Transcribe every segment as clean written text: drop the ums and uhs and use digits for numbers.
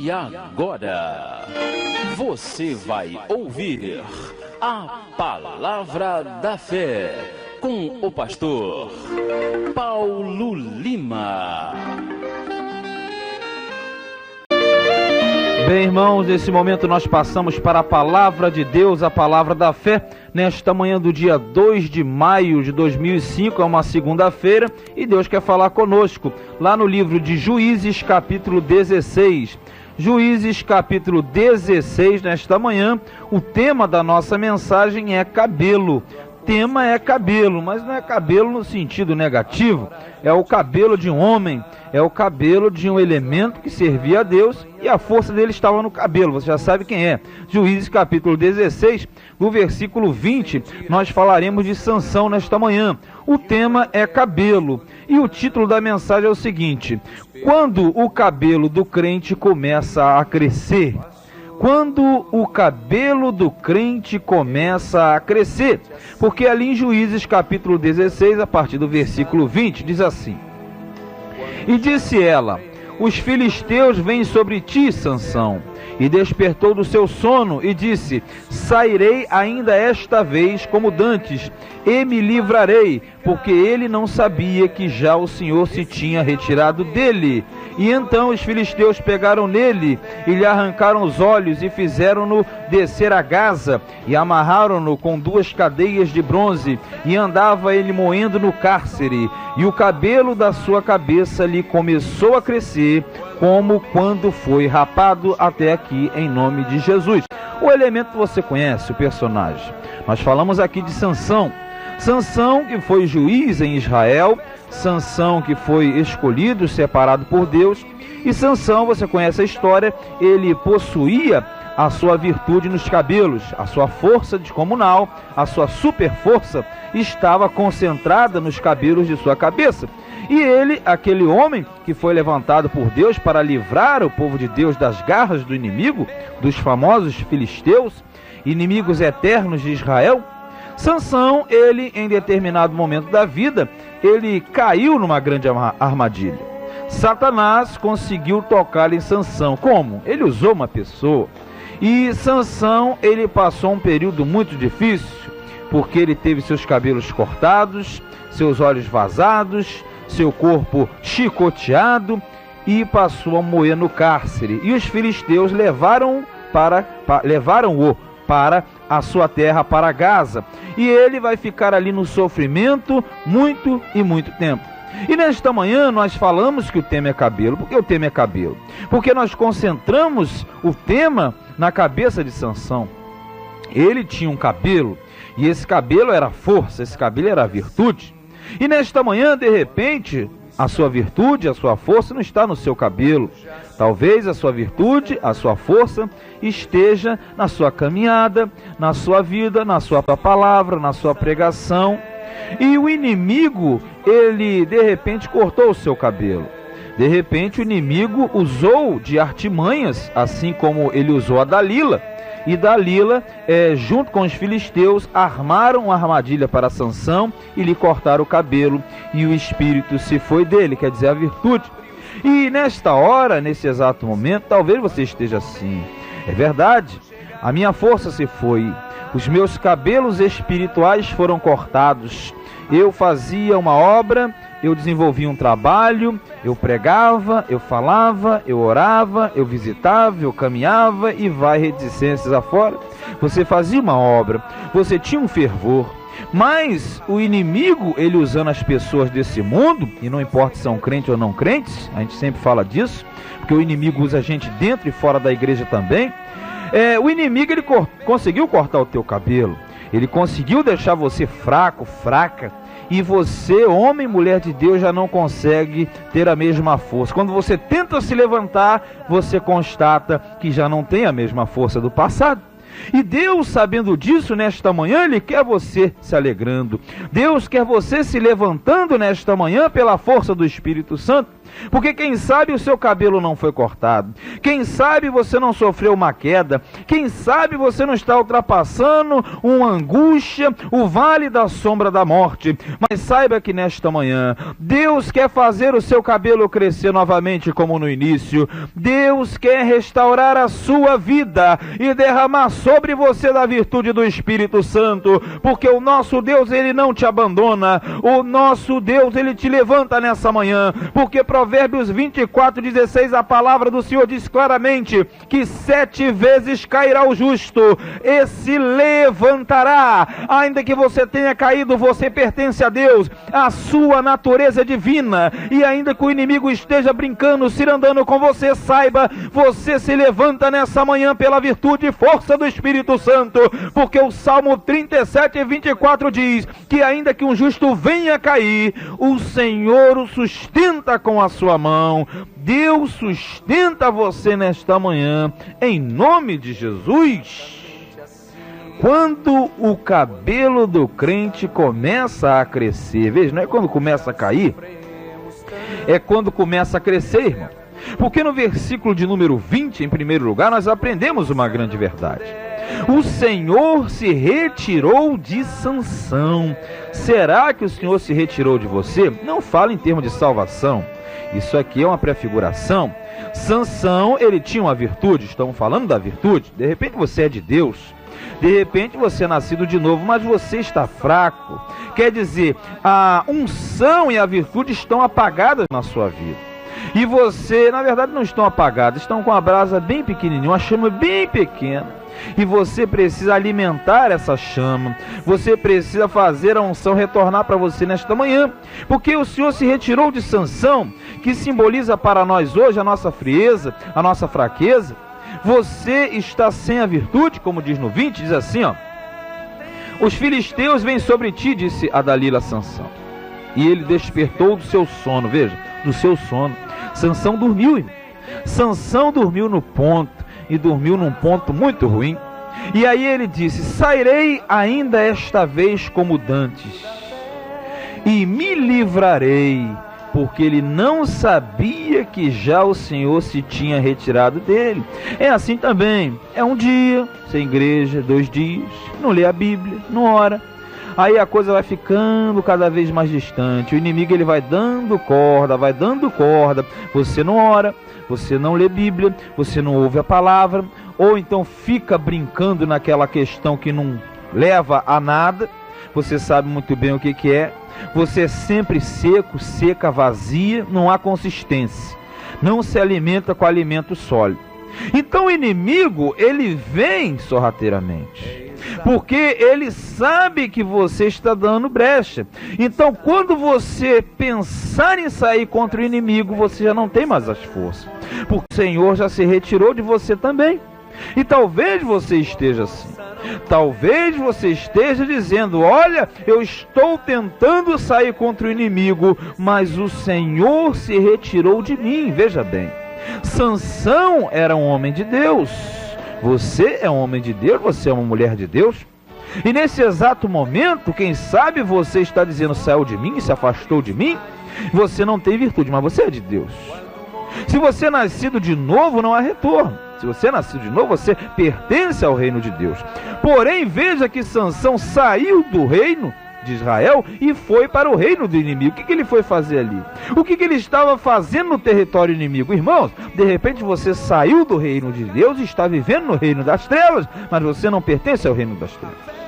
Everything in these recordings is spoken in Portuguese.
E agora, você vai ouvir a Palavra da Fé com o pastor Paulo Lima. Bem, irmãos, nesse momento nós passamos para a Palavra de Deus, a Palavra da Fé, nesta manhã do dia 2 de maio de 2005, é uma segunda-feira, e Deus quer falar conosco, lá no livro de Juízes, capítulo 16. Juízes, capítulo 16, nesta manhã, o tema da nossa mensagem é cabelo. Tema é cabelo, mas não é cabelo no sentido negativo, é o cabelo de um homem, é o cabelo de um elemento que servia a Deus e a força dele estava no cabelo, você já sabe quem é. Juízes capítulo 16, no versículo 20, nós falaremos de Sansão nesta manhã. O tema é cabelo e o título da mensagem é o seguinte: quando o cabelo do crente começa a crescer. Quando o cabelo do crente começa a crescer, porque ali em Juízes capítulo 16, a partir do versículo 20, diz assim: E disse ela, os filisteus vêm sobre ti, Sansão. E despertou do seu sono e disse, sairei ainda esta vez como dantes, e me livrarei, porque ele não sabia que já o Senhor se tinha retirado dele. E então os filisteus pegaram nele, e lhe arrancaram os olhos, e fizeram-no descer a Gaza, e amarraram-no com 2 cadeias de bronze, e andava ele moendo no cárcere, e o cabelo da sua cabeça lhe começou a crescer, como quando foi rapado, até aqui, em nome de Jesus. O elemento você conhece, o personagem. Nós falamos aqui de Sansão. Sansão, que foi juiz em Israel, Sansão que foi escolhido, separado por Deus, e Sansão, você conhece a história, ele possuía a sua virtude nos cabelos, a sua força descomunal, a sua super força estava concentrada nos cabelos de sua cabeça. E ele, aquele homem que foi levantado por Deus para livrar o povo de Deus das garras do inimigo, dos famosos filisteus, inimigos eternos de Israel, Sansão, ele em determinado momento da vida, ele caiu numa grande armadilha. Satanás conseguiu tocar em Sansão. Como? Ele usou uma pessoa. E Sansão, ele passou um período muito difícil, porque ele teve seus cabelos cortados, seus olhos vazados, seu corpo chicoteado e passou a moer no cárcere. E os filisteus levaram-o para a sua terra, para Gaza. E ele vai ficar ali no sofrimento muito e muito tempo. E nesta manhã nós falamos que o tema é cabelo. Por que o tema é cabelo? Porque nós concentramos o tema na cabeça de Sansão. Ele tinha um cabelo, e esse cabelo era força, esse cabelo era virtude. E nesta manhã, de repente, a sua virtude, a sua força não está no seu cabelo. Talvez a sua virtude, a sua força esteja na sua caminhada, na sua vida, na sua palavra, na sua pregação. E o inimigo, ele de repente cortou o seu cabelo. De repente o inimigo usou de artimanhas, assim como ele usou a Dalila. E Dalila, junto com os filisteus, armaram uma armadilha para Sansão e lhe cortaram o cabelo. E o espírito se foi dele, quer dizer, a virtude. E nesta hora, nesse exato momento, talvez você esteja assim. É verdade, a minha força se foi. Os meus cabelos espirituais foram cortados. Eu fazia uma obra, eu desenvolvia um trabalho, eu pregava, eu falava, eu orava, eu visitava, eu caminhava e vai reticências afora. Você fazia uma obra, você tinha um fervor, mas o inimigo, ele usando as pessoas desse mundo, e não importa se são crentes ou não crentes, a gente sempre fala disso, porque o inimigo usa a gente dentro e fora da igreja também. O inimigo, ele conseguiu cortar o teu cabelo, ele conseguiu deixar você fraco, fraca, e você, homem e mulher de Deus, já não consegue ter a mesma força. Quando você tenta se levantar, você constata que já não tem a mesma força do passado. E Deus, sabendo disso, nesta manhã, Ele quer você se alegrando. Deus quer você se levantando nesta manhã pela força do Espírito Santo. Porque quem sabe o seu cabelo não foi cortado, quem sabe você não sofreu uma queda, quem sabe você não está ultrapassando uma angústia, o vale da sombra da morte. Mas saiba que nesta manhã, Deus quer fazer o seu cabelo crescer novamente como no início. Deus quer restaurar a sua vida e derramar sobre você da virtude do Espírito Santo, porque o nosso Deus, Ele não te abandona, o nosso Deus, Ele te levanta nessa manhã, porque Provérbios 24:16, a palavra do Senhor diz claramente que 7 vezes cairá o justo e se levantará. Ainda que você tenha caído, você pertence a Deus, a sua natureza é divina, e ainda que o inimigo esteja brincando, cirandando com você, saiba, você se levanta nessa manhã pela virtude e força do Espírito Santo, porque o Salmo 37:24 diz que ainda que um justo venha cair, o Senhor o sustenta com a sua mão. Deus sustenta você nesta manhã, em nome de Jesus. Quando o cabelo do crente começa a crescer, veja, não é quando começa a cair, é quando começa a crescer, irmão. Porque no versículo de número 20, em primeiro lugar, nós aprendemos uma grande verdade. O Senhor se retirou de Sansão. Será que o Senhor se retirou de você? Não fala em termos de salvação. Isso aqui é uma prefiguração. Sansão, ele tinha uma virtude, estamos falando da virtude. De repente você é de Deus, de repente você é nascido de novo, mas você está fraco. Quer dizer, a unção e a virtude estão apagadas na sua vida. E você, na verdade, não estão apagadas, estão com a brasa bem pequenininha, uma chama bem pequena. E você precisa alimentar essa chama, você precisa fazer a unção retornar para você nesta manhã, porque o Senhor se retirou de Sansão, que simboliza para nós hoje a nossa frieza, a nossa fraqueza. Você está sem a virtude, como diz no 20, diz assim, ó: os filisteus vêm sobre ti, disse a Dalila a Sansão, e ele despertou do seu sono. Veja, do seu sono. Sansão dormiu, irmão. Sansão dormiu no ponto, e dormiu num ponto muito ruim. E aí ele disse: sairei ainda esta vez como dantes, e me livrarei, porque ele não sabia que já o Senhor se tinha retirado dele. É assim também, é um dia sem igreja, 2 dias, não lê a Bíblia, não ora. Aí a coisa vai ficando cada vez mais distante, o inimigo ele vai dando corda, você não ora, você não lê Bíblia, você não ouve a palavra, ou então fica brincando naquela questão que não leva a nada. Você sabe muito bem o que é. Você é sempre seco, seca, vazia, não há consistência, não se alimenta com alimento sólido. Então o inimigo, ele vem sorrateiramente, porque ele sabe que você está dando brecha. Então quando você pensar em sair contra o inimigo, você já não tem mais as forças, porque o Senhor já se retirou de você também. E talvez você esteja assim, talvez você esteja dizendo: olha, eu estou tentando sair contra o inimigo, mas o Senhor se retirou de mim. Veja bem, Sansão era um homem de Deus, você é um homem de Deus, você é uma mulher de Deus. E nesse exato momento, quem sabe você está dizendo: saiu de mim, se afastou de mim. Você não tem virtude, mas você é de Deus. Se você é nascido de novo, não há retorno. Se você é nascido de novo, você pertence ao reino de Deus. Porém, veja que Sansão saiu do reino de Israel e foi para o reino do inimigo. O que ele foi fazer ali? O que ele estava fazendo no território inimigo? Irmãos, de repente você saiu do reino de Deus e está vivendo no reino das trevas, mas você não pertence ao reino das trevas.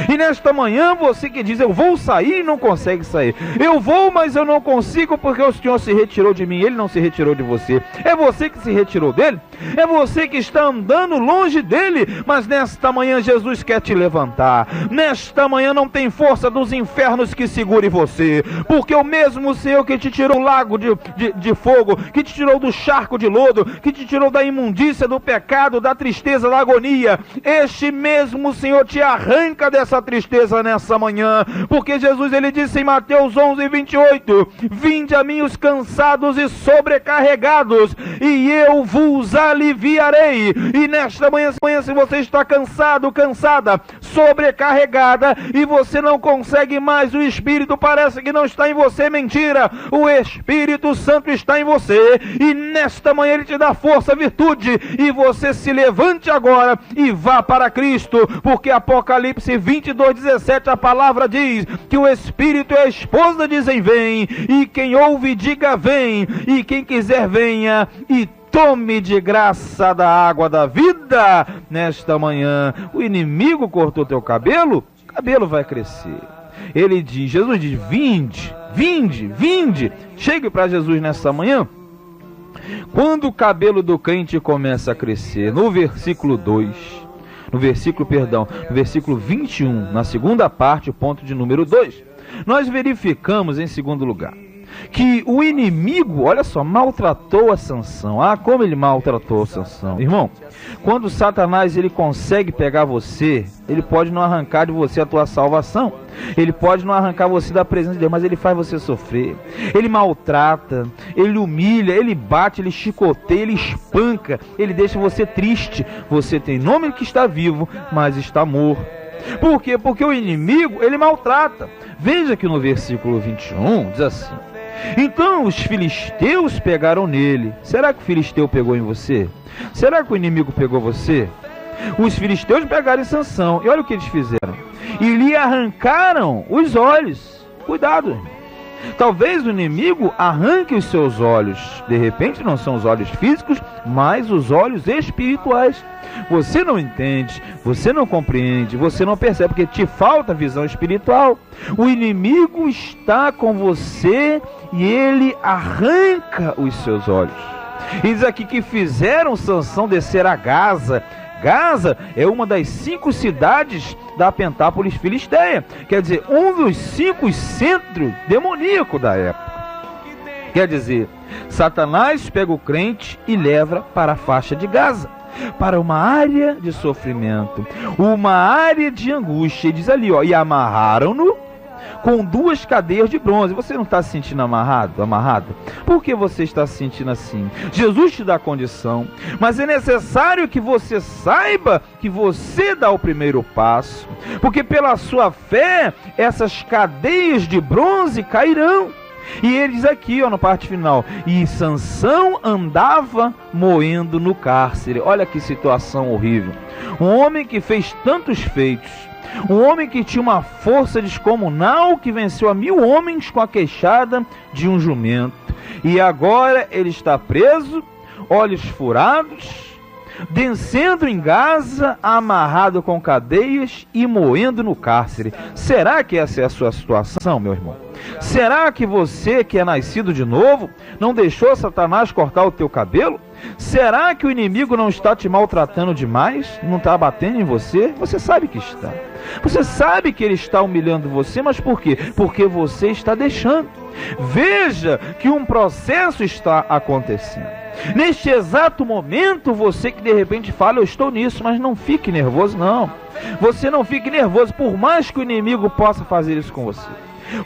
E nesta manhã você que diz: eu vou sair e não consegue sair, eu vou, mas eu não consigo porque o Senhor se retirou de mim. Ele não se retirou de você, é você que se retirou dele, é você que está andando longe dele. Mas nesta manhã Jesus quer te levantar. Nesta manhã não tem força dos infernos que segure você, porque o mesmo Senhor que te tirou do lago de fogo, que te tirou do charco de lodo, que te tirou da imundícia, do pecado, da tristeza, da agonia, este mesmo Senhor te arranca dessa tristeza nessa manhã, porque Jesus, ele disse em Mateus 11:28, vinde a mim os cansados e sobrecarregados, e eu vos aliviarei. E nesta manhã, se você está cansado, cansada, sobrecarregada, e você não consegue mais, o Espírito parece que não está em você, mentira, o Espírito Santo está em você, e nesta manhã ele te dá força, virtude, e você se levante agora e vá para Cristo, porque Apocalipse 22:17, a palavra diz que o Espírito e a esposa dizem vem, e quem ouve diga vem, e quem quiser venha e tome de graça da água da vida. Nesta manhã, o inimigo cortou teu cabelo, o cabelo vai crescer. Ele diz, Jesus diz, vinde, vinde, vinde. Chegue para Jesus nesta manhã. Quando o cabelo do crente começa a crescer, no versículo 21, na segunda parte, o ponto de número 2, nós verificamos em segundo lugar que o inimigo, olha só, maltratou a Sansão. Ah, como ele maltratou a Sansão. Irmão, quando Satanás ele consegue pegar você, ele pode não arrancar de você a tua salvação, ele pode não arrancar você da presença de Deus, mas ele faz você sofrer, ele maltrata, ele humilha, ele bate, ele chicoteia, ele espanca, ele deixa você triste. Você tem nome que está vivo, mas está morto. Por quê? Porque o inimigo, ele maltrata. Veja que no versículo 21 diz assim, então os filisteus pegaram nele. Será que o filisteu pegou em você? Será que o inimigo pegou você? Os filisteus pegaram em Sansão, e olha o que eles fizeram, e lhe arrancaram os olhos. Cuidado, talvez o inimigo arranque os seus olhos. De repente não são os olhos físicos, mas os olhos espirituais. Você não entende, você não compreende, você não percebe, porque te falta visão espiritual. O inimigo está com você e ele arranca os seus olhos. E diz aqui que fizeram Sansão descer a Gaza. Gaza é uma das 5 cidades da Pentápolis Filisteia, quer dizer, um dos 5 centros demoníacos da época. Quer dizer, Satanás pega o crente e leva para a faixa de Gaza, para uma área de sofrimento, uma área de angústia. E diz ali, ó, e amarraram-no com 2 cadeias de bronze. Você não está se sentindo amarrado? Por que você está se sentindo assim? Jesus te dá condição, mas é necessário que você saiba que você dá o primeiro passo, porque pela sua fé, essas cadeias de bronze cairão. E ele diz aqui, ó, na parte final, e Sansão andava moendo no cárcere. Olha que situação horrível. Um homem que fez tantos feitos, um homem que tinha uma força descomunal, que venceu a 1000 homens com a queixada de um jumento, e agora ele está preso, olhos furados, descendo em Gaza, amarrado com cadeias e moendo no cárcere. Será que essa é a sua situação, meu irmão? Será que você, que é nascido de novo, não deixou Satanás cortar o teu cabelo? Será que o inimigo não está te maltratando demais? Não está batendo em você? Você sabe que está. Você sabe que ele está humilhando você, mas por quê? Porque você está deixando. Veja que um processo está acontecendo. Neste exato momento, você que de repente fala, eu estou nisso, mas não fique nervoso, não. Você não fique nervoso, por mais que o inimigo possa fazer isso com você.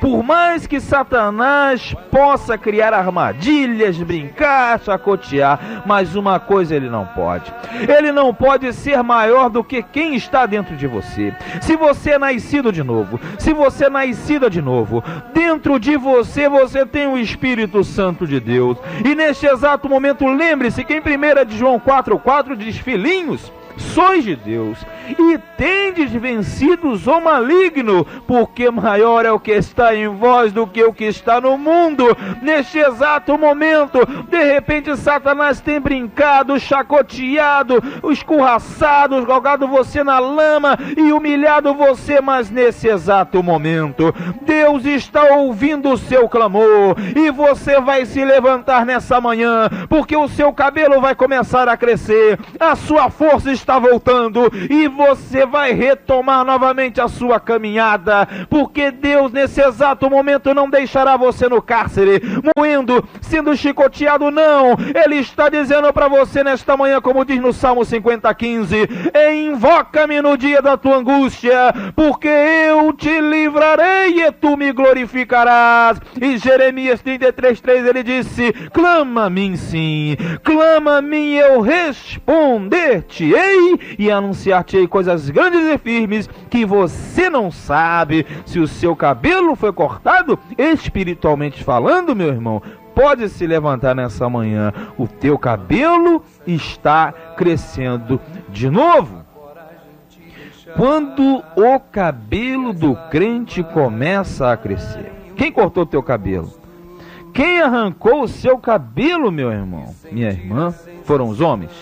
Por mais que Satanás possa criar armadilhas, brincar, chacotear, mas uma coisa ele não pode. Ele não pode ser maior do que quem está dentro de você. Se você é nascido de novo, se você é nascida de novo, dentro de você, você tem o Espírito Santo de Deus. E neste exato momento, lembre-se que em 1 de João 4,4 diz, filhinhos, sois de Deus, e tendes vencidos o maligno, porque maior é o que está em vós do que o que está no mundo. Neste exato momento, de repente Satanás tem brincado, chacoteado, escorraçado, jogado você na lama e humilhado você, mas nesse exato momento, Deus está ouvindo o seu clamor, e você vai se levantar nessa manhã, porque o seu cabelo vai começar a crescer, a sua força está voltando, e você vai retomar novamente a sua caminhada, porque Deus nesse exato momento não deixará você no cárcere, moendo, sendo chicoteado, não. Ele está dizendo para você nesta manhã, como diz no Salmo 50:15, invoca-me no dia da tua angústia, porque eu te livrarei e tu me glorificarás. E Jeremias 33:3 ele disse, clama a mim sim, clama a mim e eu responder-te-ei e anunciar-te-ei coisas grandes e firmes que você não sabe. Se o seu cabelo foi cortado, espiritualmente falando, meu irmão, pode se levantar nessa manhã, o teu cabelo está crescendo de novo. Quando o cabelo do crente começa a crescer, quem cortou o teu cabelo? Quem arrancou o seu cabelo, meu irmão? Minha irmã? Foram os homens?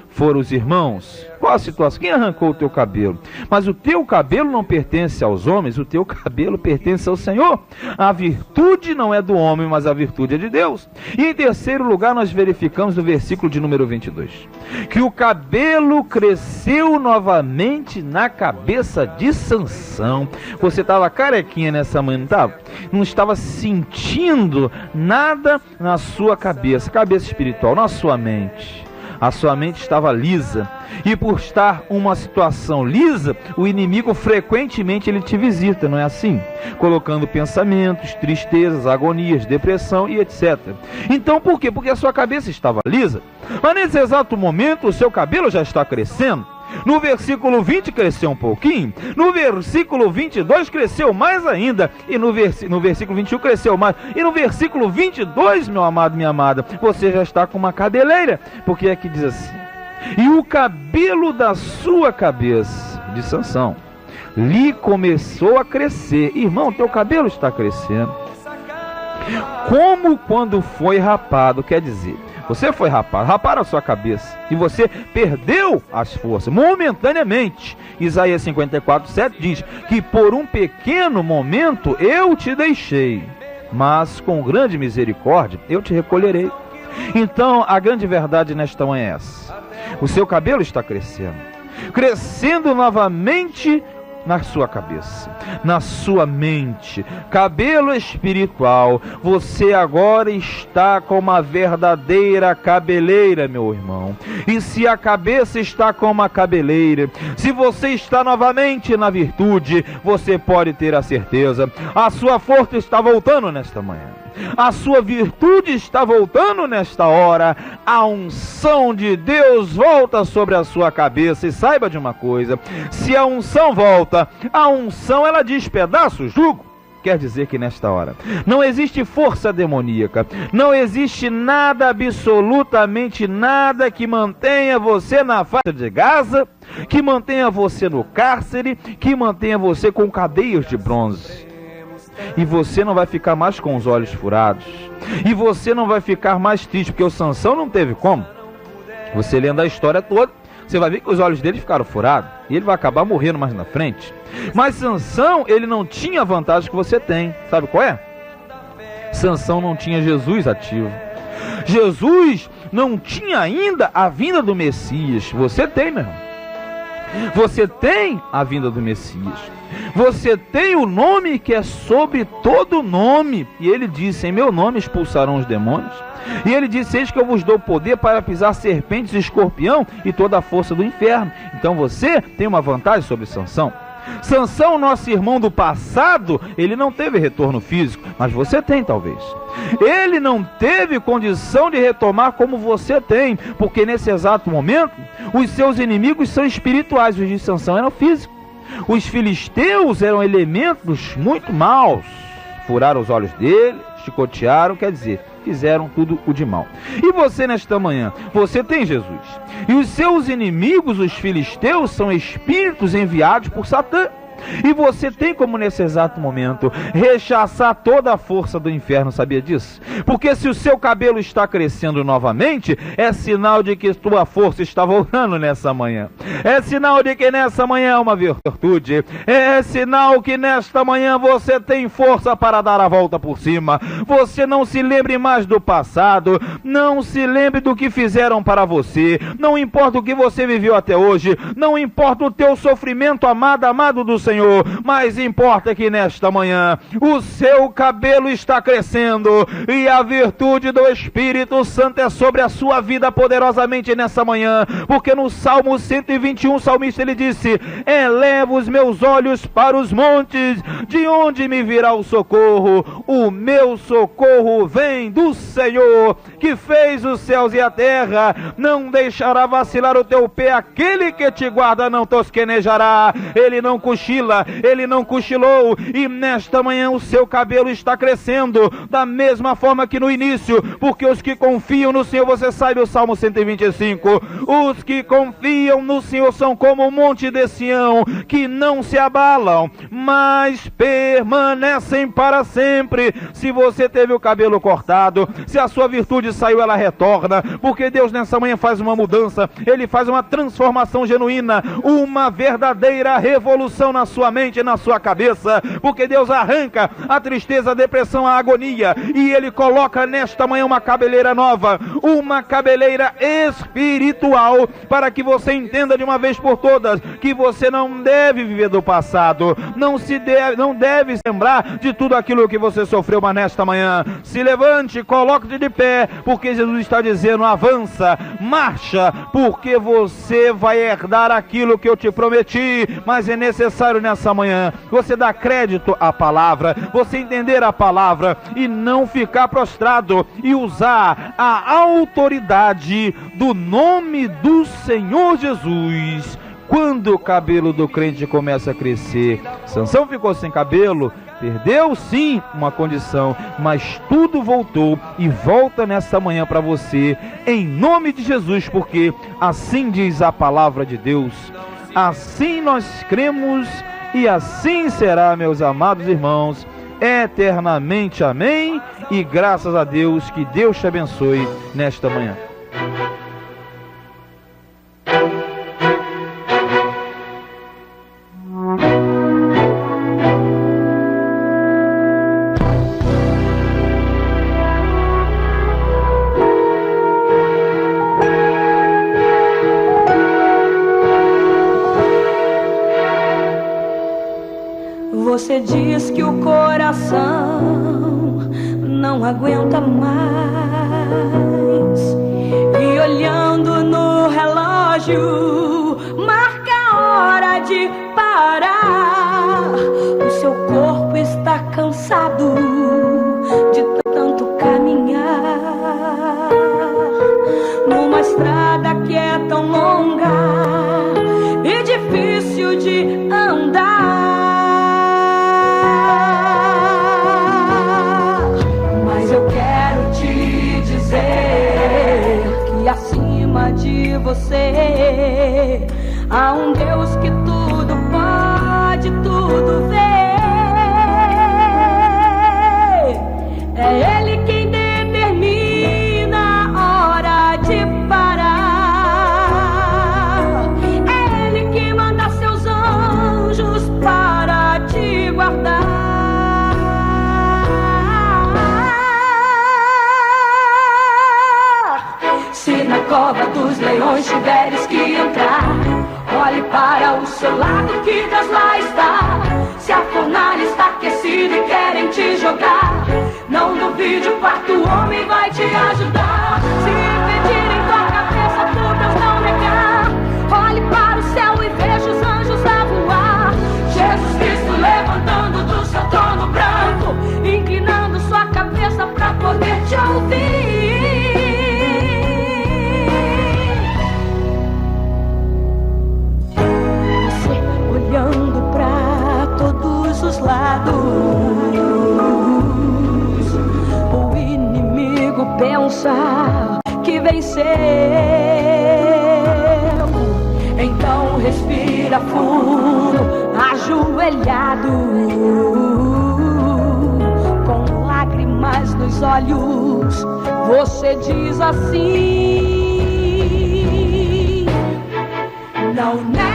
Foram os irmãos? Qual a situação? Quem arrancou o teu cabelo? Mas o teu cabelo não pertence aos homens, o teu cabelo pertence ao Senhor. A virtude não é do homem, mas a virtude é de Deus. E em terceiro lugar, nós verificamos no versículo de número 22, que o cabelo cresceu novamente na cabeça de Sansão. Você estava carequinha nessa manhã, não estava? Não estava sentindo nada na sua cabeça espiritual, na sua mente. A sua mente estava lisa, e por estar uma situação lisa, o inimigo frequentemente ele te visita, não é assim? Colocando pensamentos, tristezas, agonias, depressão e etc. Então por quê? Porque a sua cabeça estava lisa, mas nesse exato momento o seu cabelo já está crescendo. No versículo 20 cresceu um pouquinho, no versículo 22 cresceu mais ainda, e no versículo 21 cresceu mais, e no versículo 22, meu amado, minha amada, você já está com uma cabeleira, porque aqui diz assim, e o cabelo da sua cabeça, de Sansão, lhe começou a crescer. Irmão, teu cabelo está crescendo, como quando foi rapado, quer dizer, você foi rapado, raparam a sua cabeça, e você perdeu as forças, momentaneamente. Isaías 54:7 diz, que por um pequeno momento eu te deixei, mas com grande misericórdia eu te recolherei. Então, a grande verdade nesta manhã é essa, o seu cabelo está crescendo, crescendo novamente na sua cabeça, na sua mente, cabelo espiritual. Você agora está com uma verdadeira cabeleira, meu irmão. E se a cabeça está com uma cabeleira, se você está novamente na virtude, você pode ter a certeza, a sua força está voltando nesta manhã, a sua virtude está voltando nesta hora, a unção de Deus volta sobre a sua cabeça. E saiba de uma coisa, se a unção volta, a unção ela despedaça o jugo. Quer dizer que nesta hora não existe força demoníaca, não existe nada, absolutamente nada que mantenha você na faixa de Gaza, que mantenha você no cárcere, que mantenha você com cadeias de bronze. E você não vai ficar mais com os olhos furados, e você não vai ficar mais triste, porque o Sansão não teve como. Você lendo a história toda, você vai ver que os olhos dele ficaram furados, e ele vai acabar morrendo mais na frente. Mas Sansão, ele não tinha a vantagem que você tem. Sabe qual é? Sansão não tinha Jesus ativo. Jesus não tinha ainda a vinda do Messias. Você tem, meu irmão. Você tem a vinda do Messias. Você tem o nome que é sobre todo nome. E ele disse, em meu nome expulsarão os demônios. E ele disse, eis que eu vos dou poder para pisar serpentes e escorpião e toda a força do inferno. Então você tem uma vantagem sobre Sansão. Sansão, nosso irmão do passado, ele não teve retorno físico, mas você tem talvez. Ele não teve condição de retomar como você tem, porque nesse exato momento, os seus inimigos são espirituais, os de Sansão eram físicos. Os filisteus eram elementos muito maus, furaram os olhos dele, chicotearam, quer dizer, fizeram tudo o de mal. E você nesta manhã, você tem Jesus. E os seus inimigos, os filisteus, são espíritos enviados por Satã. E você tem como nesse exato momento rechaçar toda a força do inferno, sabia disso? Porque se o seu cabelo está crescendo novamente, é sinal de que tua força está voltando nessa manhã. É sinal de que nessa manhã é uma virtude. É sinal que nesta manhã você tem força para dar a volta por cima. Você não se lembre mais do passado, não se lembre do que fizeram para você, não importa o que você viveu até hoje, não importa o teu sofrimento, amado do Senhor, mas importa que nesta manhã o seu cabelo está crescendo e a virtude do Espírito Santo é sobre a sua vida poderosamente nessa manhã, porque no Salmo 121, o salmista ele disse: eleva os meus olhos para os montes, de onde me virá o socorro? O meu socorro vem do Senhor, que fez os céus e a terra. Não deixará vacilar o teu pé, aquele que te guarda não tosquenejará. Ele não cochila, ele não cochilou, e nesta manhã o seu cabelo está crescendo da mesma forma que no início, porque os que confiam no Senhor, você sabe o Salmo 125, os que confiam no Senhor são como o monte de Sião, que não se abalam, mas permanecem para sempre. Se você teve o cabelo cortado, se a sua virtude saiu, ela retorna, porque Deus nessa manhã faz uma mudança, Ele faz uma transformação genuína, uma verdadeira revolução na sua mente e na sua cabeça, porque Deus arranca a tristeza, a depressão, a agonia, e Ele coloca nesta manhã uma cabeleira nova, uma cabeleira espiritual, para que você entenda de uma vez por todas que você não deve viver do passado, não deve lembrar de tudo aquilo que você sofreu, mas nesta manhã se levante, coloque-se de pé, porque Jesus está dizendo: avança, marcha, porque você vai herdar aquilo que eu te prometi. Mas é necessário nessa manhã você dar crédito à palavra, você entender a palavra e não ficar prostrado, e usar a autoridade do nome do Senhor Jesus. Quando o cabelo do crente começa a crescer, Sansão ficou sem cabelo, perdeu sim uma condição, mas tudo voltou e volta nesta manhã para você, em nome de Jesus, porque assim diz a palavra de Deus, assim nós cremos e assim será, meus amados irmãos, eternamente, amém, e graças a Deus, que Deus te abençoe nesta manhã. Você diz que o coração não aguenta mais, e olhando no relógio marca a hora de parar. O seu corpo está cansado de tanto caminhar numa estrada que é tão longa e difícil de andar. Acima de você há um Deus que tudo pode, tudo vê. É Ele quem determina a hora de parar. É Ele que manda seus anjos para te guardar. Se na cova dos leões tiveres que entrar, olhe para o seu lado que Deus lá está. Se a fornalha está aquecida e querem te jogar, não duvide, o quarto homem vai te ajudar. Se pedirem tua cabeça por Deus não negar, olhe para o céu e veja os anjos a voar. Jesus Cristo levantando do seu trono branco, inclinando sua cabeça para poder te ouvir. Olhando para todos os lados, o inimigo pensa que venceu. Então respira fundo, ajoelhado, com lágrimas nos olhos, você diz assim: não negue